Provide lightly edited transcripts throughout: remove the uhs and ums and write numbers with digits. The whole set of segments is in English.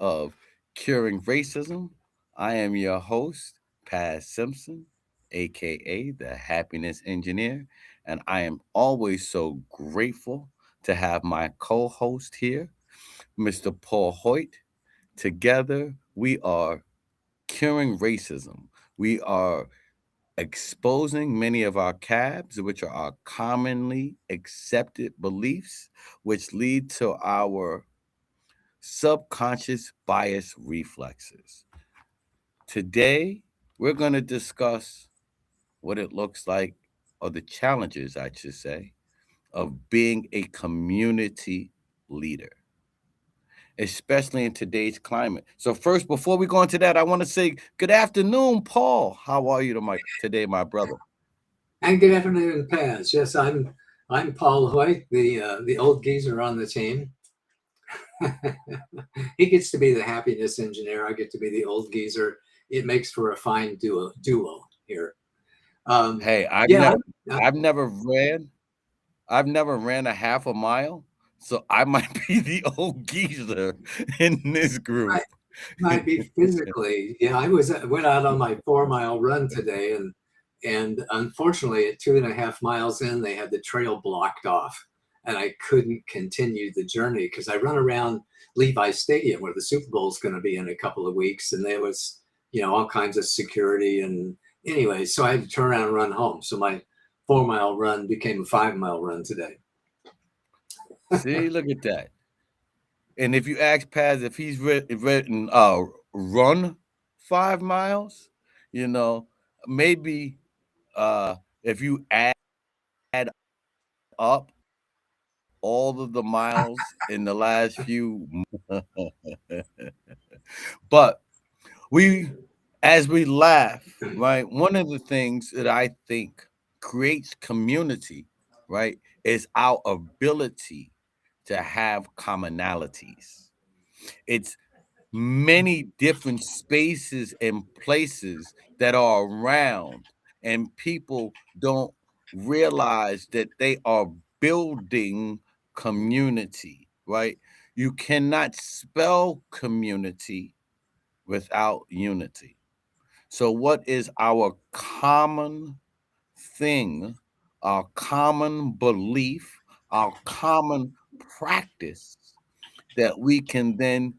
of Curing Racism. I am your host, Paz Simpson, aka the Happiness Engineer, and I am always so grateful to have my co host here, Mr. Paul Hoyt. Together, we are curing racism. We are exposing many of our cabs, which are our commonly accepted beliefs, which lead to our subconscious bias reflexes. Today, we're going to discuss what it looks like, or the challenges, I should say, of being a community leader, especially in today's climate. So, first, before we go into that, I want to say good afternoon, Paul. How are you today, my brother? And good afternoon, Paz. Yes, I'm Paul Hoyt, the old geezer on the team. He gets to be the happiness engineer. I get to be the old geezer. It makes for a fine duo here. Hey, Yeah, I've never ran I've never ran a half a mile, so I might be the old geezer in this group. I might be physically. Yeah, went out on my 4 mile run today, and unfortunately, at 2.5 miles in, they had the trail blocked off, and I couldn't continue the journey because I run around Levi Stadium where the Super Bowl is going to be in a couple of weeks, and there was all kinds of security and anyway, so I had to turn around and run home. So my 4 mile run became a 5 mile run today. See, look at that. And if you ask Paz if he's written run 5 miles, you know, maybe if you add up all of the miles in the last few but we as we laugh, right? One of the things that I think creates community, right, is our ability to have commonalities. It's many different spaces and places that are around, and people don't realize that they are building community, right? You cannot spell community without unity. So, what is our common thing, our common belief, our common practice that we can then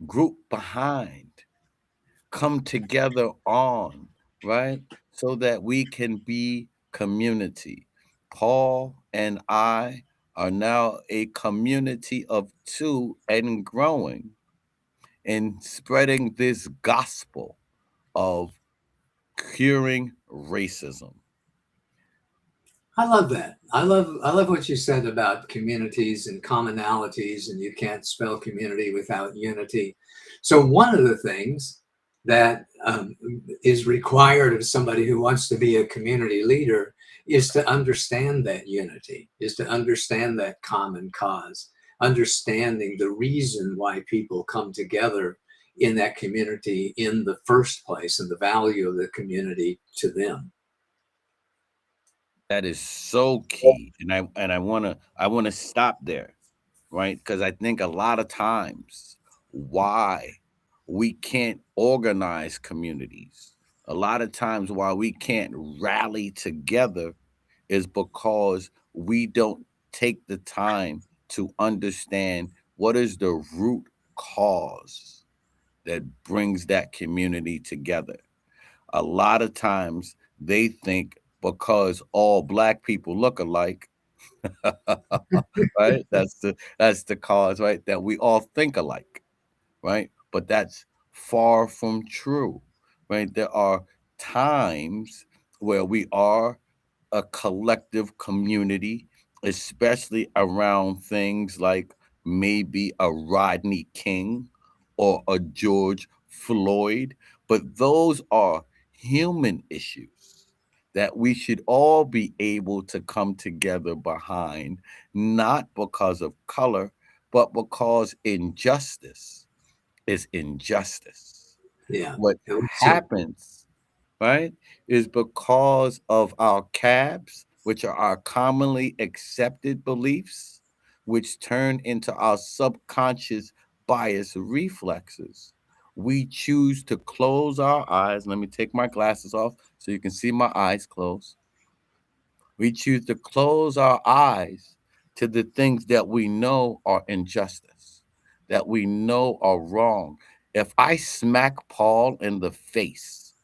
group behind, come together on, right? So that we can be community. Paul and I are now a community of two and growing and spreading this gospel of curing racism. I love that. I love what you said about communities and commonalities, and you can't spell community without unity. So one of the things that is required of somebody who wants to be a community leader is to understand that unity, is to understand that common cause, understanding the reason why people come together in that community in the first place, and the value of the community to them. That is so key. And I wanna stop there, right? Because I think a lot of times why we can't organize communities, a lot of times why we can't rally together is because we don't take the time to understand what is the root cause that brings that community together. A lot of times they think because all black people look alike, right? That's the cause, right? That we all think alike, right? But that's far from true, right? There are times where we are a collective community, especially around things like maybe a Rodney King or a George Floyd. But those are human issues that we should all be able to come together behind, not because of color, but because injustice is injustice. Yeah, What it was so happens, right, is because of our cabs, which are our commonly accepted beliefs. which turn into our subconscious bias reflexes. We choose to close our eyes. Let me take my glasses off so you can see my eyes closed. We choose to close our eyes to the things that we know are injustice, that we know are wrong. If I smack Paul in the face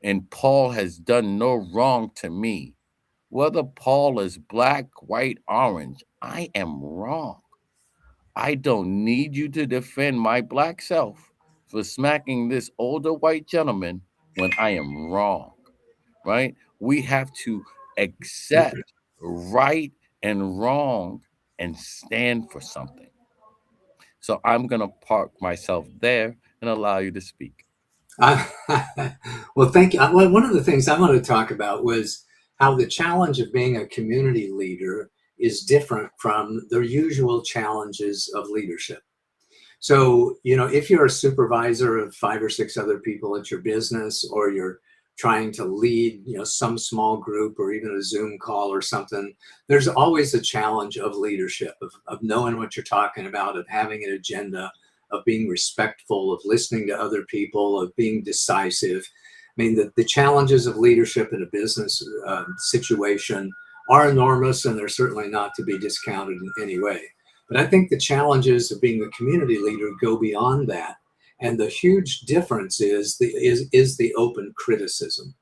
and Paul has done no wrong to me, whether Paul is black, white, orange, I am wrong. I don't need you to defend my black self for smacking this older white gentleman when I am wrong, right? We have to accept right and wrong and stand for something. So I'm going to park myself there and allow you to speak. I, well, thank you. Well, one of the things I want to talk about was how the challenge of being a community leader is different from the usual challenges of leadership. So, if you're a supervisor of five or six other people at your business, or you're trying to lead, some small group or even a Zoom call or something, there's always a challenge of leadership, of knowing what you're talking about, of having an agenda, of being respectful, of listening to other people, of being decisive. I mean, the challenges of leadership in a business situation are enormous, and they're certainly not to be discounted in any way. But I think the challenges of being a community leader go beyond that. And the huge difference is the open criticism.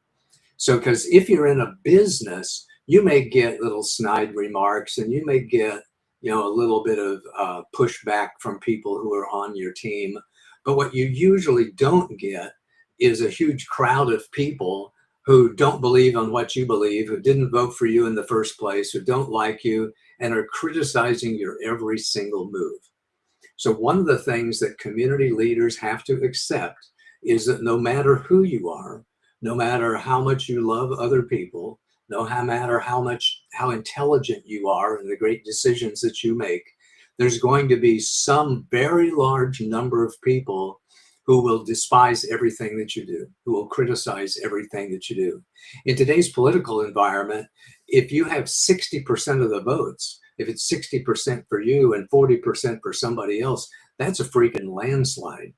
So, because if you're in a business, you may get little snide remarks, and you may get, a little bit of pushback from people who are on your team. But what you usually don't get is a huge crowd of people who don't believe on what you believe, who didn't vote for you in the first place, who don't like you, and are criticizing your every single move. So, one of the things that community leaders have to accept is that no matter who you are, no matter how much you love other people, no matter how intelligent you are and the great decisions that you make, there's going to be some very large number of people who will despise everything that you do, who will criticize everything that you do. In today's political environment, if you have 60% of the votes, if it's 60% for you and 40% for somebody else, that's a freaking landslide.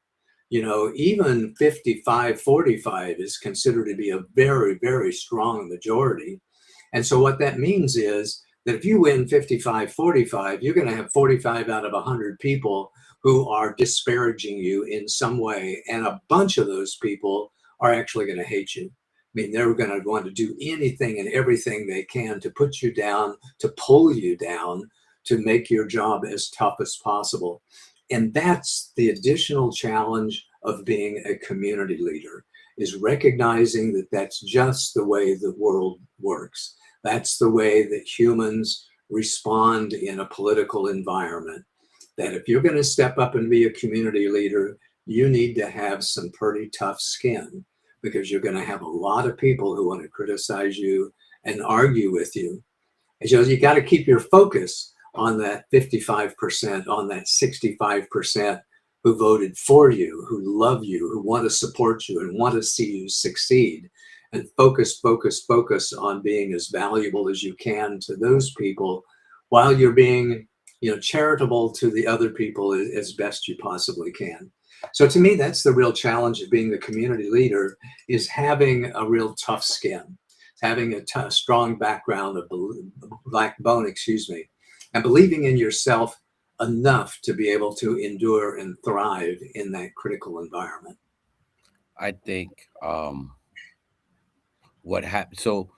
Even 55-45 is considered to be a very, very strong majority. And so what that means is that if you win 55-45, you're going to have 45 out of 100 people who are disparaging you in some way. And a bunch of those people are actually going to hate you. I mean, they're going to want to do anything and everything they can to put you down, to pull you down, to make your job as tough as possible. And that's the additional challenge of being a community leader, is recognizing that that's just the way the world works. That's the way that humans respond in a political environment. That if you're going to step up and be a community leader, you need to have some pretty tough skin, because you're going to have a lot of people who want to criticize you and argue with you. And so you got to keep your focus on that 55%, on that 65% who voted for you, who love you, who want to support you and want to see you succeed. And focus on being as valuable as you can to those people, while you're being, charitable to the other people as best you possibly can. So to me, that's the real challenge of being the community leader, is having a real tough skin, having a strong background of backbone, and believing in yourself enough to be able to endure and thrive in that critical environment. I think what happened. So,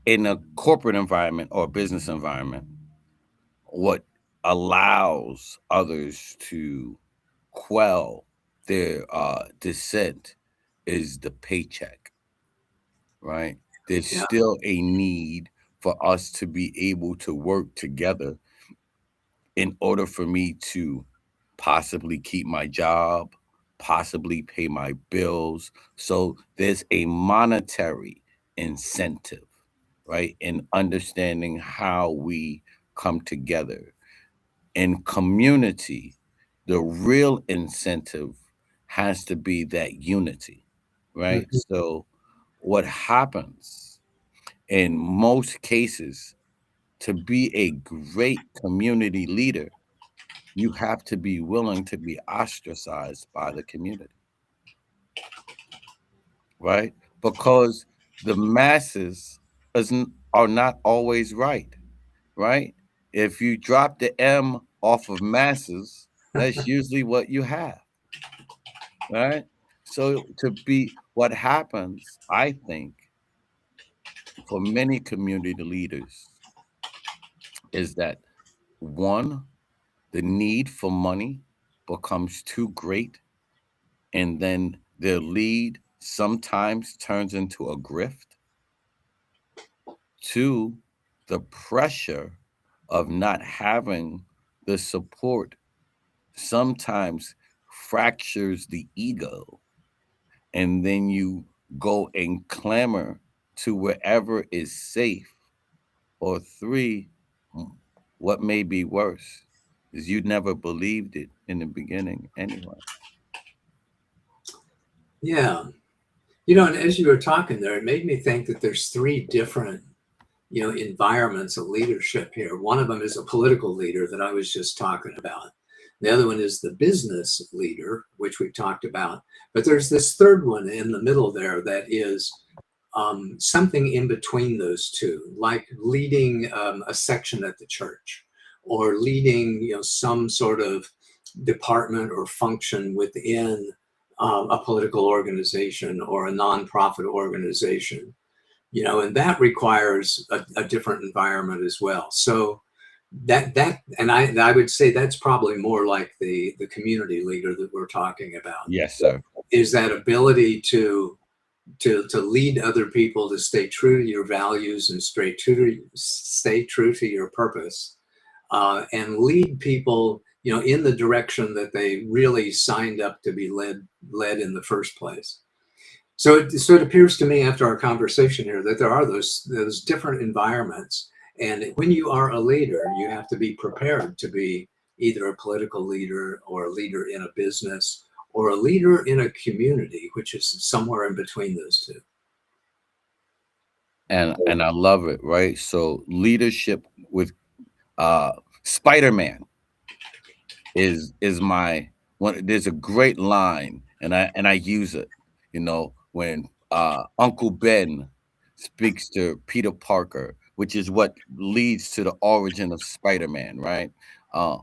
in a corporate environment or business environment, what allows others to quell their dissent is the paycheck, right? There's Yeah. still a need for us to be able to work together in order for me to possibly keep my job, possibly pay my bills. So there's a monetary incentive, right? In understanding how we come together. In community, the real incentive has to be that unity, right? Mhm. So what happens in most cases to be a great community leader, you have to be willing to be ostracized by the community, right? Because the masses are not always right, right? If you drop the M off of masses, that's usually what you have, right? So to be what happens, I think, for many community leaders is that one, the need for money becomes too great, and then their lead sometimes turns into a grift. Two, the pressure of not having the support sometimes fractures the ego, and then you go and clamor to wherever is safe. Or three, what may be worse is you never believed it in the beginning anyway. Yeah. And as you were talking there, it made me think that there's three different, environments of leadership here. One of them is a political leader that I was just talking about. The other one is the business leader, which we've talked about. But there's this third one in the middle there that is something in between those two, like leading a section at the church, or leading, some sort of department or function within a political organization or a nonprofit organization, and that requires a different environment as well. So and I would say that's probably more like the community leader that we're talking about, Yes, sir. is that ability to lead other people to stay true to your values and stay true to your purpose, and lead people, in the direction that they really signed up to be led in the first place. So it appears to me after our conversation here that there are those different environments, and when you are a leader, you have to be prepared to be either a political leader or a leader in a business or a leader in a community, which is somewhere in between those two. And I love it, right? So leadership with uh Spider-Man is my one. There's a great line, and I use it, when Uncle Ben speaks to Peter Parker, which is what leads to the origin of Spider-Man, right? uh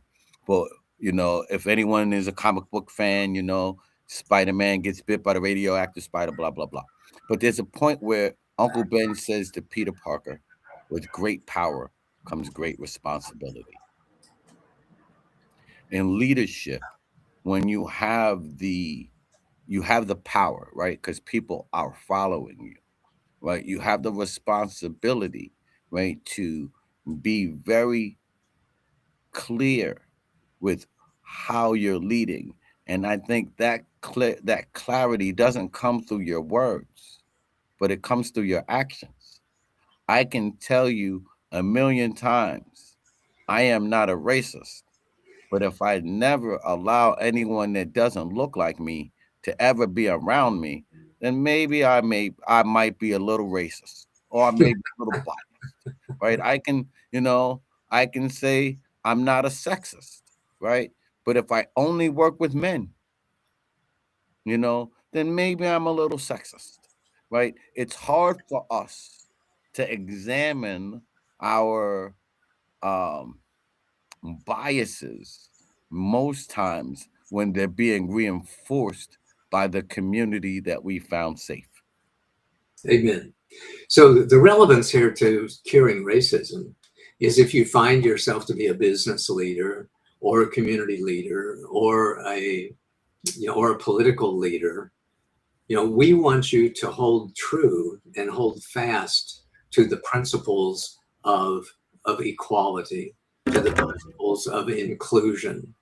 but if anyone is a comic book fan, Spider-Man gets bit by the radioactive spider, blah blah blah. But there's a point where Uncle Ben says to Peter Parker, with great power comes great responsibility. In leadership, when you have the power, right? Because people are following you, right? You have the responsibility, right, to be very clear with how you're leading. And I think that clarity doesn't come through your words, but it comes through your actions. I can tell you a million times, I am not a racist. But if I never allow anyone that doesn't look like me to ever be around me, then maybe I might be a little racist, or I may be a little biased, right? I can say I'm not a sexist, right? But if I only work with men, then maybe I'm a little sexist, right? It's hard for us to examine our um biases most times when they're being reinforced by the community that we found safe. Amen. So the relevance here to curing racism is if you find yourself to be a business leader or a community leader or a political leader, we want you to hold true and hold fast to the principles of equality, to the principles of inclusion,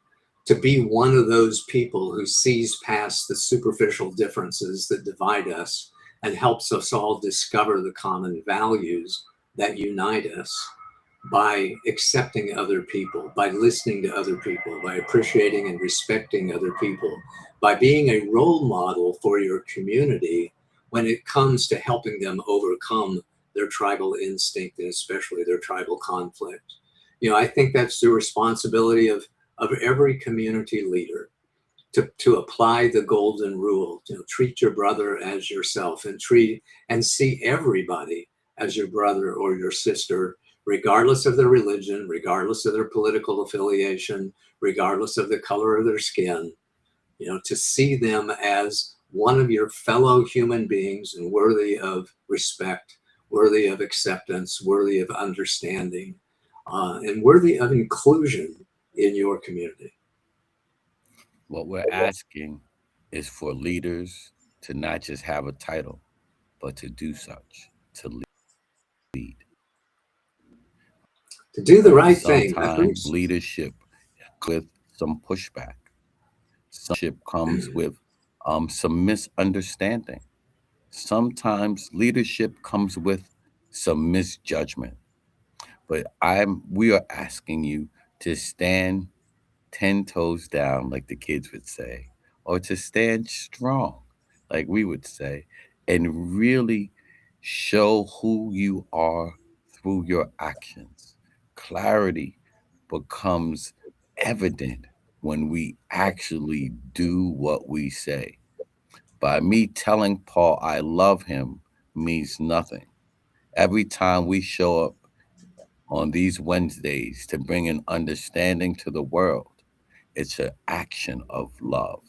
to be one of those people who sees past the superficial differences that divide us and helps us all discover the common values that unite us by accepting other people, by listening to other people, by appreciating and respecting other people, by being a role model for your community when it comes to helping them overcome their tribal instinct, and especially their tribal conflict. I think that's the responsibility of every community leader to apply the golden rule. Treat your brother as yourself, and see everybody as your brother or your sister, regardless of their religion, regardless of their political affiliation, regardless of the color of their skin. To see them as one of your fellow human beings and worthy of respect, worthy of acceptance, worthy of understanding, and worthy of inclusion in your community. What we're asking is for leaders to not just have a title, but to do such, to lead. To do the Right? right thing. Sometimes leadership with some pushback. Some leadership comes with some misunderstanding. Sometimes leadership comes with some misjudgment. But we are asking you to stand 10 toes down, like the kids would say, or to stand strong, like we would say, and really show who you are through your actions. Clarity becomes evident when we actually do what we say. By me telling Paul I love him means nothing. Every time we show up on these Wednesdays to bring an understanding to the world, it's an action of love,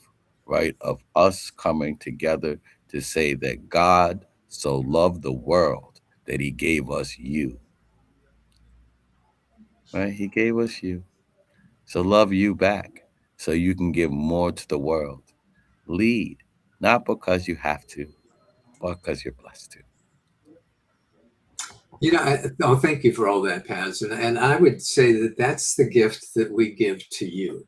right? Of us coming together to say that God so loved the world that he gave us you, right? He gave us you. So love you back so you can give more to the world. Lead, not because you have to, but because you're blessed to. Oh, thank you for all that, Paz. And I would say that that's the gift that we give to you.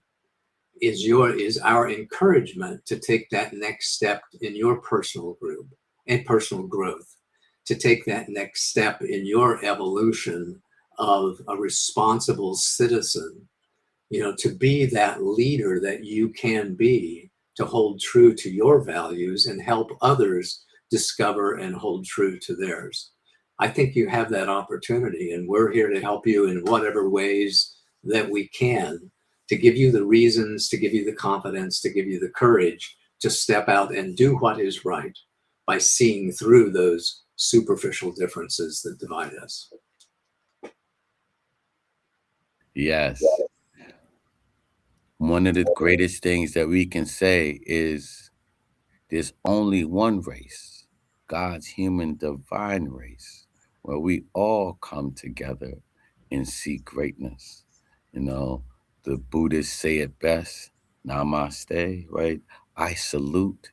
Is our encouragement to take that next step in your personal group and personal growth, to take that next step in your evolution of a responsible citizen, to be that leader that you can be, to hold true to your values and help others discover and hold true to theirs. I think you have that opportunity, and we're here to help you in whatever ways that we can, to give you the reasons, to give you the confidence, to give you the courage to step out and do what is right by seeing through those superficial differences that divide us. Yes. One of the greatest things that we can say is there's only one race, God's human divine race, where we all come together and seek greatness. You know, the Buddhists say it best, namaste, right? I salute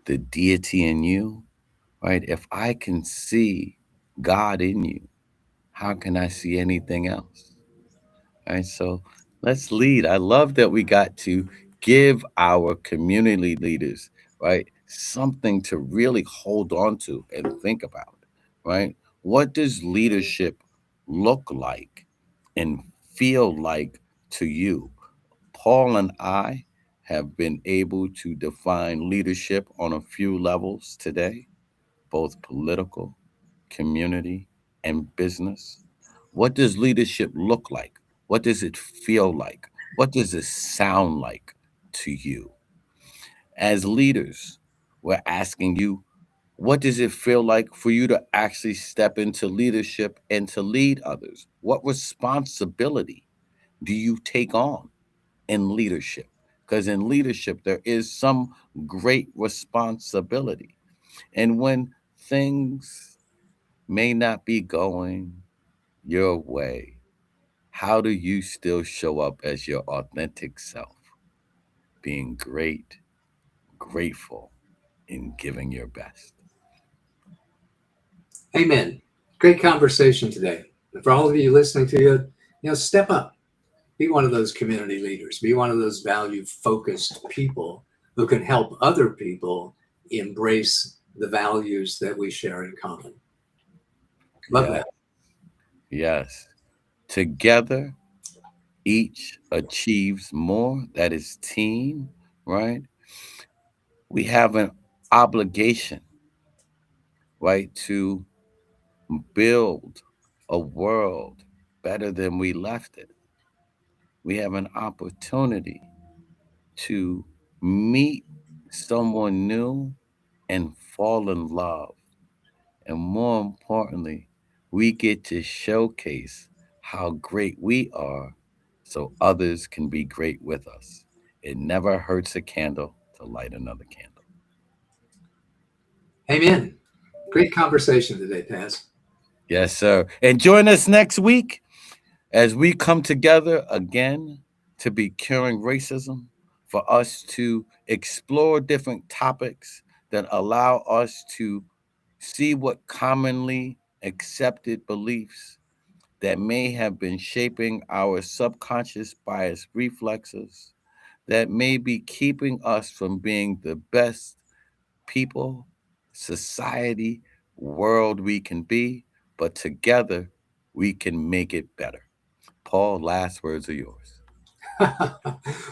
the deity in you, right? If I can see God in you, how can I see anything else? Right? So let's lead. I love that we got to give our community leaders, right, something to really hold on to and think about, right? What does leadership look like and feel like to you? Paul and I have been able to define leadership on a few levels today, both political, community, and business. What does leadership look like? What does it feel like? What does it sound like to you? As leaders, we're asking you, what does it feel like for you to actually step into leadership and to lead others? What responsibility do you take on in leadership? Because in leadership, there is some great responsibility. And when things may not be going your way, how do you still show up as your authentic self, being great, grateful, and giving your best? Amen. Great conversation today. And for all of you listening to you, step up. Be one of those community leaders. Be one of those value focused people who can help other people embrace the values that we share in common. Love Yeah, that. yes. Together, each achieves more. That is team, right? We have an obligation, right, to build a world better than we left it. We have an opportunity to meet someone new and fall in love. And more importantly, we get to showcase how great we are so others can be great with us. It never hurts a candle to light another candle. Amen. Great conversation today, Paz. Yes, sir. And join us next week as we come together again to be curing racism, for us to explore different topics that allow us to see what commonly accepted beliefs that may have been shaping our subconscious bias reflexes, that may be keeping us from being the best people, society, world we can be, but together we can make it better. Paul, last words are yours.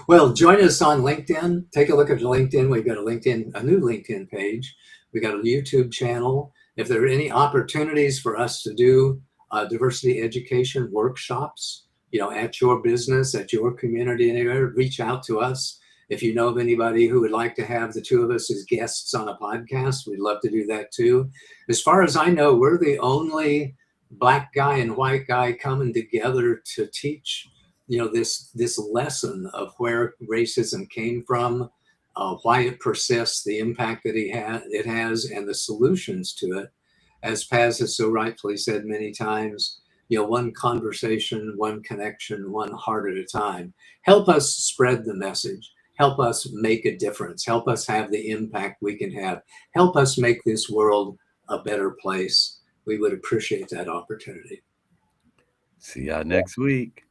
Well, join us on LinkedIn. Take a look at LinkedIn. We've got a new LinkedIn page. We got a YouTube channel. If there are any opportunities for us to do diversity education workshops, at your business, at your community, anywhere, reach out to us. If you know of anybody who would like to have the two of us as guests on a podcast, we'd love to do that too. As far as I know, we're the only black guy and white guy coming together to teach this lesson of where racism came from, why it persists, the impact that it has, and the solutions to it. As Paz has so rightfully said many times, one conversation, one connection, one heart at a time. Help us spread the message. Help us make a difference. Help us have the impact we can have. Help us make this world a better place. We would appreciate that opportunity. See y'all next week.